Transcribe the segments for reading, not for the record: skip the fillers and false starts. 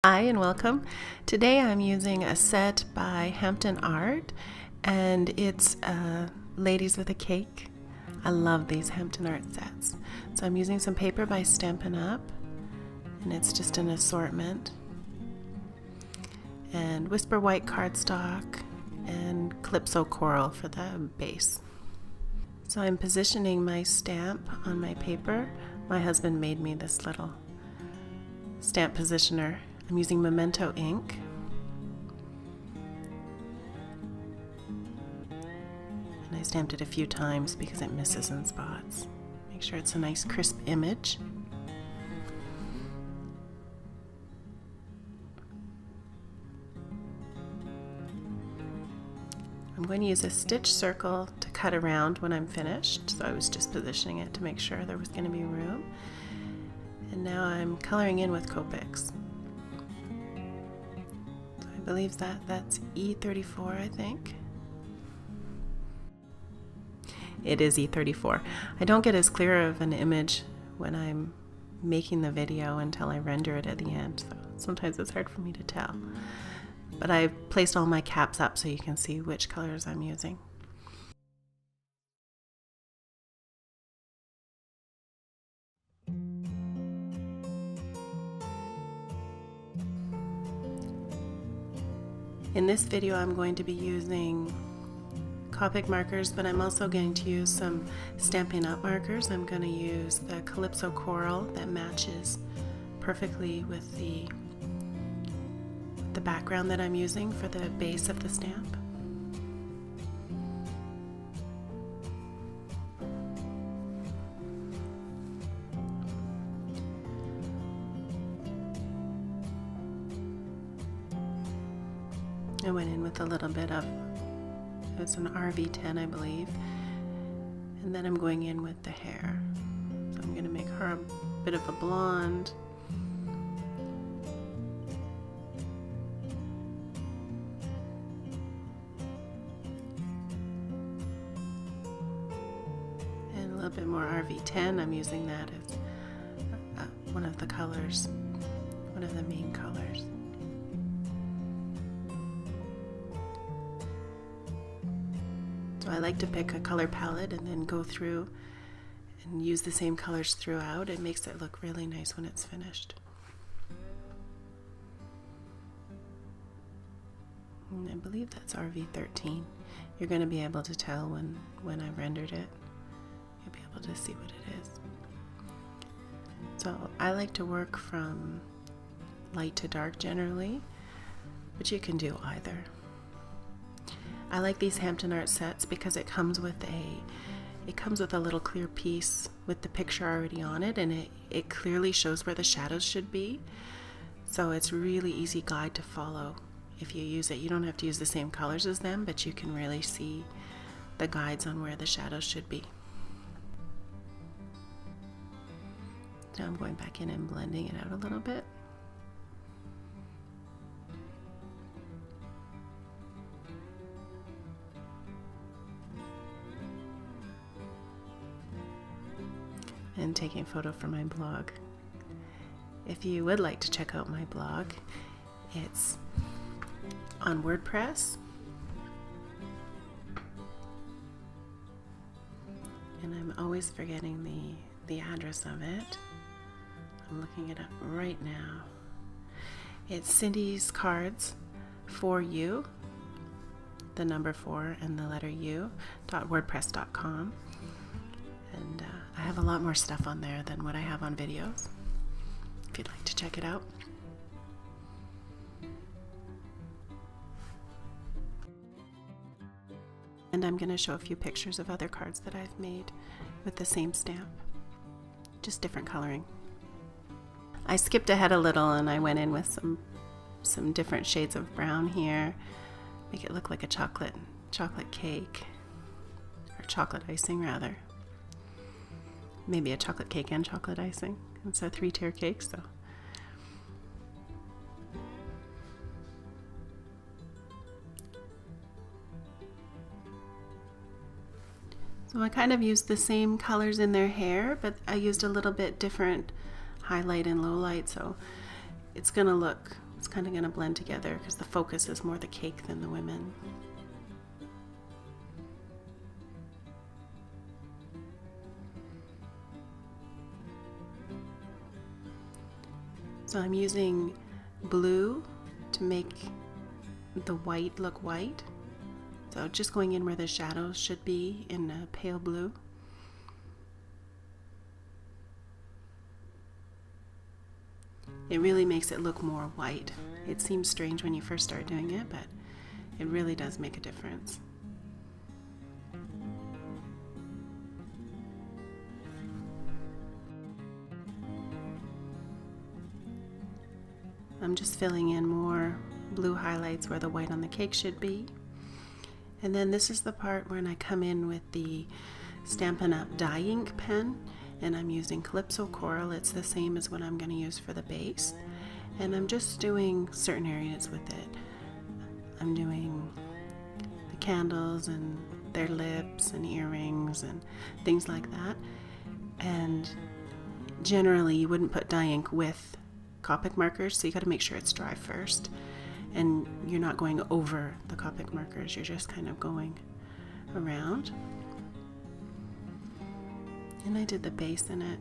Hi and welcome. Today I'm using a set by Hampton Art and it's Ladies with a Cake. I love these Hampton Art sets. So I'm using some paper by Stampin' Up and it's just an assortment. And Whisper White cardstock and Calypso Coral for the base. So I'm positioning my stamp on my paper. My husband made me this little stamp positioner. I'm using Memento ink. And I stamped it a few times because it misses in spots. Make sure it's a nice crisp image. I'm going to use a stitch circle to cut around when I'm finished. So I was just positioning it to make sure there was going to be room. And now I'm coloring in with Copics. I believe that's E34, I think. It is E34. I don't get as clear of an image when I'm making the video until I render it at the end, so sometimes it's hard for me to tell. But I've placed all my caps up so you can see which colors I'm using. In this video I'm going to be using Copic markers, but I'm also going to use some Stampin' Up markers. I'm going to use the Calypso Coral that matches perfectly with the background that I'm using for the base of the stamp. I went in with a little bit of, it's an RV10 I believe, and then I'm going in with the hair. So I'm going to make her a bit of a blonde. And a little bit more RV10, I'm using that as one of the colors, one of the main colors. So I like to pick a color palette and then go through and use the same colors throughout. It makes it look really nice when it's finished. And I believe that's RV13. You're going to be able to tell when I rendered it. You'll be able to see what it is. So I like to work from light to dark generally, but you can do either. I like these Hampton Art sets because it comes with a little clear piece with the picture already on it, and it clearly shows where the shadows should be. So it's a really easy guide to follow if you use it. You don't have to use the same colors as them, but you can really see the guides on where the shadows should be. Now I'm going back in and blending it out a little bit. And taking a photo for my blog. If you would like to check out my blog, it's on WordPress. And I'm always forgetting the address of it. I'm looking it up right now. It's Cindy's Cards for You, the number 4 and the letter U, .wordpress.com. And I have a lot more stuff on there than what I have on videos, if you'd like to check it out. And I'm going to show a few pictures of other cards that I've made with the same stamp, just different coloring. I skipped ahead a little and I went in with some different shades of brown here, make it look like a chocolate cake, or chocolate icing rather. Maybe a chocolate cake and chocolate icing. It's a 3-tier cake, so. So I kind of used the same colors in their hair, but I used a little bit different highlight and low light, so it's going to look It's kind of going to blend together because the focus is more the cake than the women. So I'm using blue to make the white look white. So just going in where the shadows should be in a pale blue. It really makes it look more white. It seems strange when you first start doing it, but it really does make a difference. I'm just filling in more blue highlights where the white on the cake should be. And then this is the part when I come in with the Stampin' Up! Dye ink pen, and I'm using Calypso Coral. It's the same as what I'm going to use for the base. And I'm just doing certain areas with it. I'm doing the candles and their lips and earrings and things like that. And generally you wouldn't put dye ink with Copic markers, so you got to make sure it's dry first, and you're not going over the Copic markers, you're just kind of going around. And I did the base in it.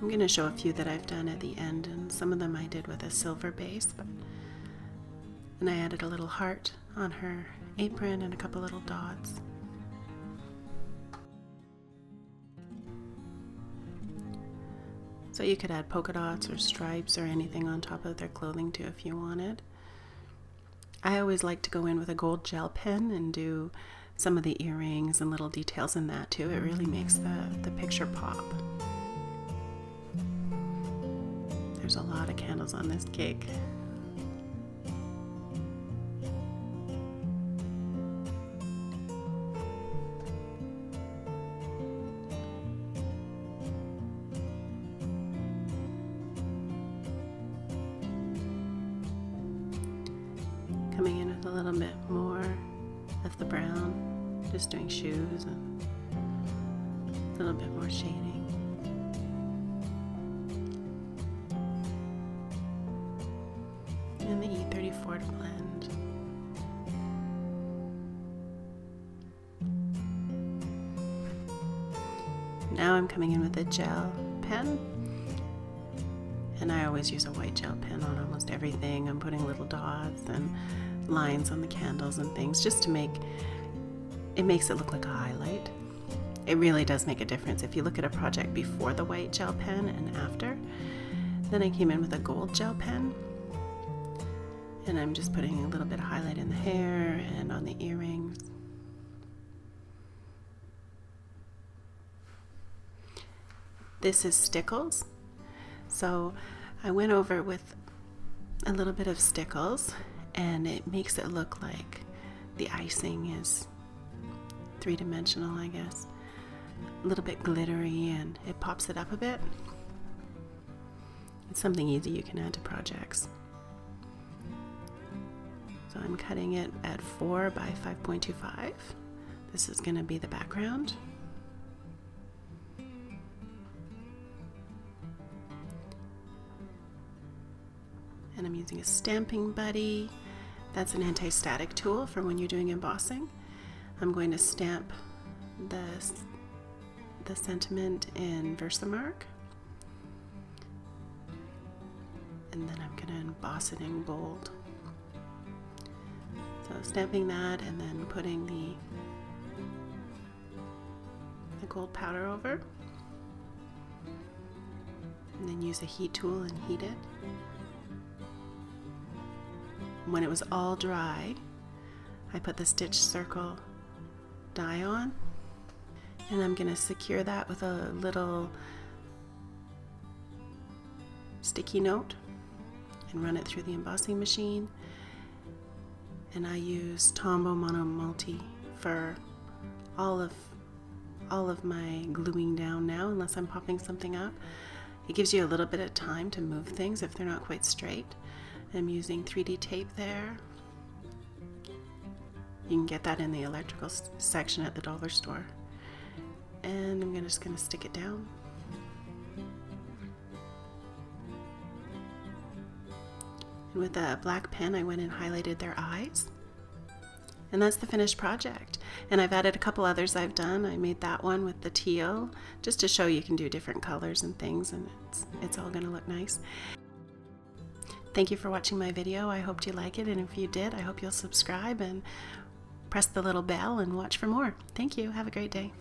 I'm going to show a few that I've done at the end, and some of them I did with a silver base, and I added a little heart on her apron and a couple little dots. So you could add polka dots or stripes or anything on top of their clothing too if you wanted. I always like to go in with a gold gel pen and do some of the earrings and little details in that too. It really makes the picture pop. There's a lot of candles on this cake. Coming in with a little bit more of the brown, just doing shoes and a little bit more shading. And the E34 to blend. Now I'm coming in with a gel pen. And I always use a white gel pen on almost everything. I'm putting little dots and lines on the candles and things just to make it makes it look like a highlight. It really does make a difference if you look at a project before the white gel pen and after. Then I came in with a gold gel pen, and I'm just putting a little bit of highlight in the hair and on the earrings. This is Stickles. So I went over with a little bit of Stickles, and it makes it look like the icing is three-dimensional, I guess. A little bit glittery, and it pops it up a bit. It's something easy you can add to projects. So I'm cutting it at 4 by 5.25. This is going to be the background. And I'm using a stamping buddy. That's an anti-static tool for when you're doing embossing. I'm going to stamp the sentiment in Versamark. And then I'm going to emboss it in gold. So stamping that and then putting the gold powder over. And then use a heat tool and heat it. When it was all dry, I put the stitch circle die on, and I'm going to secure that with a little sticky note and run it through the embossing machine. And I use Tombow Mono Multi for all of my gluing down now, unless I'm popping something up. It gives you a little bit of time to move things if they're not quite straight. I'm using 3D tape there. You can get that in the electrical section at the dollar store. And I'm just going to stick it down. And with a black pen, I went and highlighted their eyes. And that's the finished project. And I've added a couple others I've done. I made that one with the teal, just to show you can do different colors and things, and it's all gonna look nice. Thank you for watching my video. I hoped you like it, and if you did, I hope you'll subscribe and press the little bell and watch for more. Thank you. Have a great day.